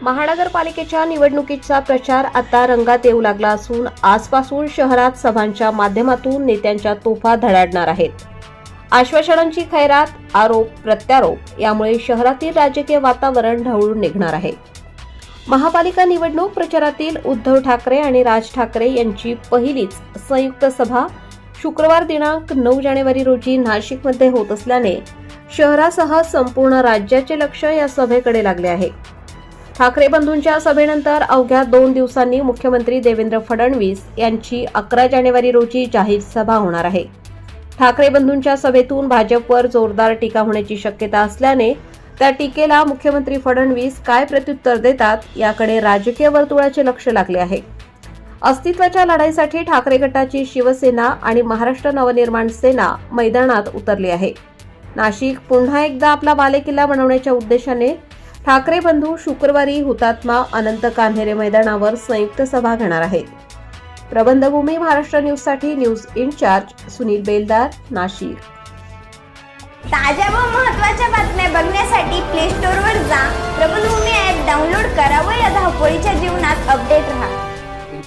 महानगरपालिकेच्या निवडणुकीचा प्रचार आता रंगात येऊ लागला असून आजपासून शहरात सभांच्या माध्यमातून नेत्यांच्या तोफा धडाडणार आहेत. आश्वासनांची खैरात, आरोप प्रत्यारोप यामुळे शहरातील राजकीय वातावरण ढवळून निघणार आहे. महापालिका निवडणूक प्रचारातील उद्धव ठाकरे आणि राज ठाकरे यांची पहिलीच संयुक्त सभा शुक्रवार दिनांक 9 जानेवारी रोजी नाशिकमध्ये होत असल्याने शहरासह संपूर्ण राज्याचे लक्ष या सभेकडे लागले आहे. ठाकरे बंधूंच्या सभेनंतर अवघ्या 2 दिवसांनी मुख्यमंत्री देवेंद्र फडणवीस यांची 11 जानेवारी रोजी जाहीर सभा होणार आहे. ठाकरे बंधूंच्या सभेतून भाजपवर जोरदार टीका होण्याची शक्यता असल्याने त्या टीकेला मुख्यमंत्री फडणवीस काय प्रत्युत्तर देतात याकडे राजकीय वर्तुळाचे लक्ष लागले आहे. अस्तित्वाच्या लढाईसाठी ठाकरे गटाची शिवसेना आणि महाराष्ट्र नवनिर्माण सेना मैदानात उतरली आहे. नाशिक पुन्हा एकदा आपला बालेकिल्ला बनवण्याच्या उद्देशाने ठाकरे बंधू शुक्रवारी हुतात्मा अनंत कान्हेरे मैदानावर संयुक्त सभा घेणार आहेत. प्रबंधभूमी महाराष्ट्र न्यूजसाठी न्यूज इन्चार्ज सुनील बेलदार, नाशिक. ताज्या व महत्त्वाच्या बातम्या